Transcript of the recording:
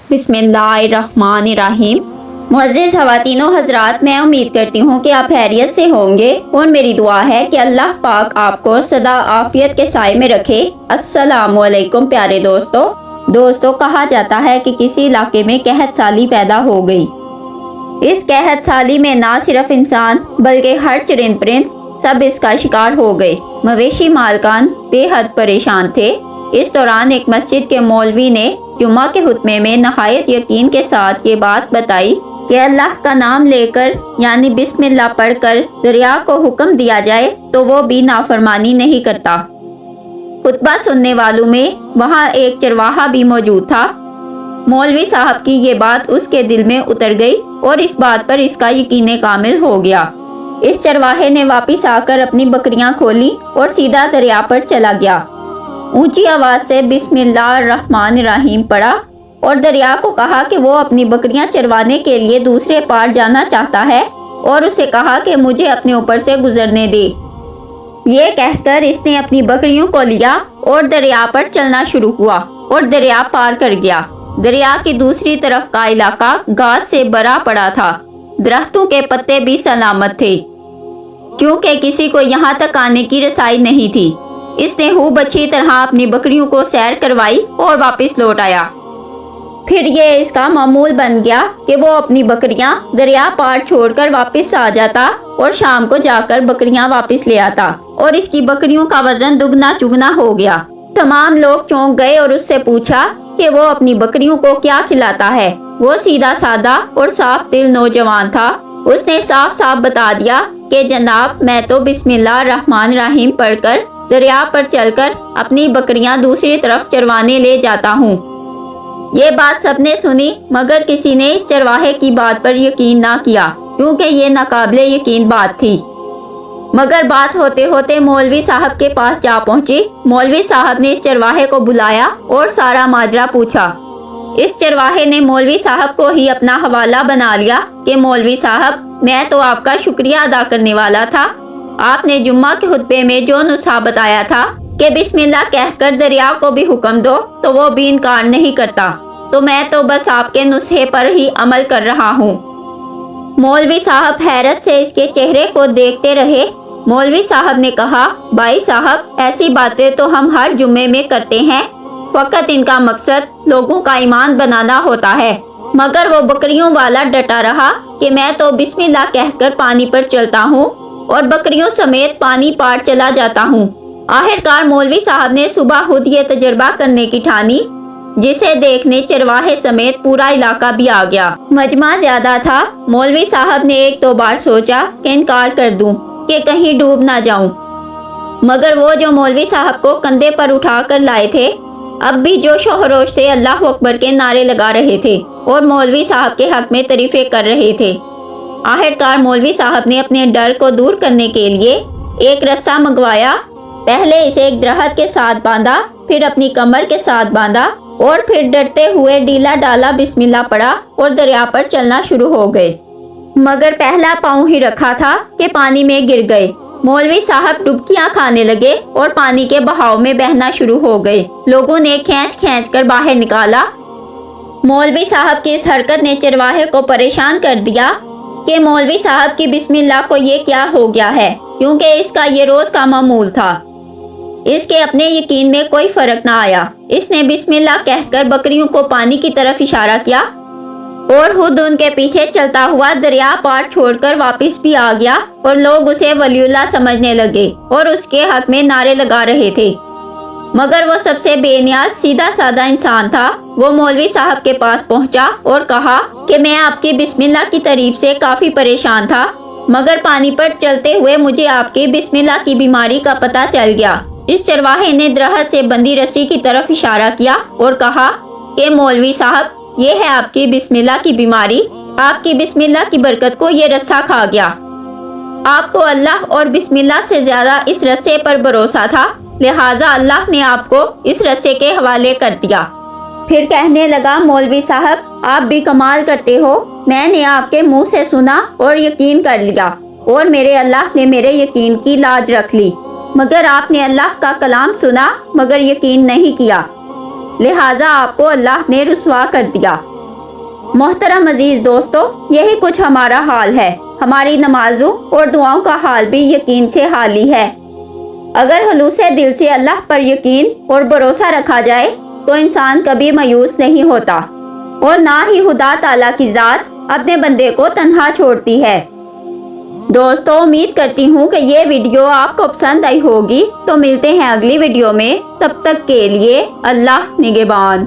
बिस्मिल्लाहिर्रहमानिर्रहीम। मुअज़्ज़िज़ ख़वातीन व हज़रात, मैं उम्मीद करती हूँ कि आप खैरियत से होंगे और मेरी दुआ है कि अल्लाह पाक आपको सदा आफियत के साए में रखे। अस्सलामु अलैकुम प्यारे दोस्तों, कहा जाता है कि किसी इलाके में कहत साली पैदा हो गई। इस कहत साली में ना सिर्फ इंसान बल्कि हर चरिंद परिंद सब इसका शिकार हो गए। मवेशी मालकान बेहद परेशान थे। इस दौरान एक मस्जिद के मौलवी ने जुम्मा के खुतबे में नहायत यकीन के साथ ये बात बताई कि अल्लाह का नाम लेकर यानी बिस्मिल्लाह पढ़कर दरिया को हुक्म दिया जाए तो वो भी नाफरमानी नहीं करता। खुतबा सुनने वालों में वहाँ एक चरवाहा भी मौजूद था। मौलवी साहब की ये बात उसके दिल में उतर गई और इस बात पर इसका यकीन कामिल हो गया। इस चरवाहे ने वापस आकर अपनी बकरियां खोली और सीधा दरिया पर चला गया। ऊंची आवाज से बिस्मिल्लाहिर्रहमानिर्रहीम पढ़ा और दरिया को कहा कि वो अपनी बकरियां चरवाने के लिए दूसरे पार जाना चाहता है और उसे कहा कि मुझे अपने ऊपर से गुजरने दे। ये कहकर इसने अपनी बकरियों को लिया और दरिया पर चलना शुरू हुआ और दरिया पार कर गया। दरिया की दूसरी तरफ का इलाका घास से भरा पड़ा था। दरख्तों के पत्ते भी सलामत थे क्योंकि किसी को यहाँ तक आने की रसाई नहीं थी। इसने खूब अच्छी तरह अपनी बकरियों को सैर करवाई और वापस लौट आया। फिर ये इसका मामूल बन गया कि वो अपनी बकरियां दरिया पार छोड़कर वापस आ जाता और शाम को जाकर बकरियां वापस ले आता और इसकी बकरियों का वजन दुगना चुगना हो गया। तमाम लोग चौंक गए और उससे पूछा कि वो अपनी बकरियों को क्या खिलाता है। वो सीधा सादा और साफ दिल नौजवान था। उसने साफ साफ बता दिया कि जनाब, मैं तो बिस्मिल्लाहिर्रहमानिर्रहीम पढ़कर दरिया पर चलकर अपनी बकरियां दूसरी तरफ चरवाने ले जाता हूँ। ये बात सबने सुनी मगर किसी ने इस चरवाहे की बात पर यकीन ना किया क्योंकि ये नाकाबिले यकीन बात थी। मगर बात होते होते मौलवी साहब के पास जा पहुंची। मौलवी साहब ने इस चरवाहे को बुलाया और सारा माजरा पूछा। इस चरवाहे ने मौलवी साहब को ही अपना हवाला बना लिया कि मौलवी साहब, मैं तो आपका शुक्रिया अदा करने वाला था। आपने जुम्मा के खुतबे में जो नुस्खा बताया था कि बिस्मिल्लाह कहकर दरिया को भी हुक्म दो तो वो भी इनकार नहीं करता, तो मैं तो बस आपके नुस्खे पर ही अमल कर रहा हूँ। मौलवी साहब हैरत से इसके चेहरे को देखते रहे। मौलवी साहब ने कहा, भाई साहब, ऐसी बातें तो हम हर जुम्मे में करते हैं, फकत इनका मकसद लोगों का ईमान बनाना होता है। मगर वो बकरियों वाला डटा रहा कि मैं तो बिस्मिल्लाह कहकर पानी पर चलता हूँ और बकरियों समेत पानी पार चला जाता हूँ। आखिरकार मौलवी साहब ने सुबह खुद ये तजर्बा करने की ठानी, जिसे देखने चरवाहे समेत पूरा इलाका भी आ गया। मजमा ज्यादा था। मौलवी साहब ने एक दो बार सोचा कि इनकार कर दूं कि कहीं डूब ना जाऊं, मगर वो जो मौलवी साहब को कंधे पर उठा कर लाए थे अब भी जोशो खरोश से अल्लाह अकबर के नारे लगा रहे थे और मौलवी साहब के हक में तारीफें कर रहे थे। आखिरकार मौलवी साहब ने अपने डर को दूर करने के लिए एक रस्सा मंगवाया। पहले इसे एक दरख्त के साथ बांधा, फिर अपनी कमर के साथ बांधा और फिर डरते हुए डीला डाला बिस्मिल्लाह पढ़ा और दरिया पर चलना शुरू हो गए। मगर पहला पाँव ही रखा था कि पानी में गिर गए। मौलवी साहब डुबकियां खाने लगे और पानी के बहाव में बहना शुरू हो गए। लोगों ने खींच खींच कर बाहर निकाला। मौलवी साहब की इस हरकत ने चरवाहे को परेशान कर दिया कि मौलवी साहब की बिस्मिल्लाह को ये क्या हो गया है, क्योंकि इसका ये रोज का मामूल था। इसके अपने यकीन में कोई फर्क ना आया। इसने बिस्मिल्लाह कहकर बकरियों को पानी की तरफ इशारा किया और खुद उनके पीछे चलता हुआ दरिया पार छोड़कर वापस भी आ गया और लोग उसे वलीउल्लाह समझने लगे और उसके हक में नारे लगा रहे थे। मगर वो सबसे बेनियाज सीधा सादा इंसान था। वो मौलवी साहब के पास पहुंचा और कहा कि मैं आपकी बिस्मिल्लाह की तारीफ से काफी परेशान था, मगर पानी पर चलते हुए मुझे आपकी बिस्मिल्लाह की बीमारी का पता चल गया। इस चरवाहे ने दरख्त से बंधी रस्सी की तरफ इशारा किया और कहा कि मौलवी साहब, ये है आपकी बिस्मिल्लाह की बीमारी। आपकी बिस्मिल्लाह की बरकत को ये रस्सा खा गया। आपको अल्लाह और बिस्मिल्लाह से ज्यादा इस रस्से पर भरोसा था, लिहाजा अल्लाह ने आपको इस रस्से के हवाले कर दिया। फिर कहने लगा, मौलवी साहब, आप भी कमाल करते हो। मैंने आपके मुंह से सुना और यकीन कर लिया और मेरे अल्लाह ने मेरे यकीन की लाज रख ली। मगर आपने अल्लाह का कलाम सुना मगर यकीन नहीं किया, लिहाजा आपको अल्लाह ने रुसवा कर दिया। محترم عزیز دوستو، یہی کچھ ہمارا حال ہے۔ ہماری نمازوں اور دعاؤں کا حال بھی یقین سے خالی ہے۔ اگر خلوص دل سے اللہ پر یقین اور بھروسہ رکھا جائے تو انسان کبھی مایوس نہیں ہوتا، اور نہ ہی خدا تعالیٰ کی ذات اپنے بندے کو تنہا چھوڑتی ہے۔ دوستو، امید کرتی ہوں کہ یہ ویڈیو آپ کو پسند آئی ہوگی۔ تو ملتے ہیں اگلی ویڈیو میں، تب تک کے لیے اللہ نگہبان۔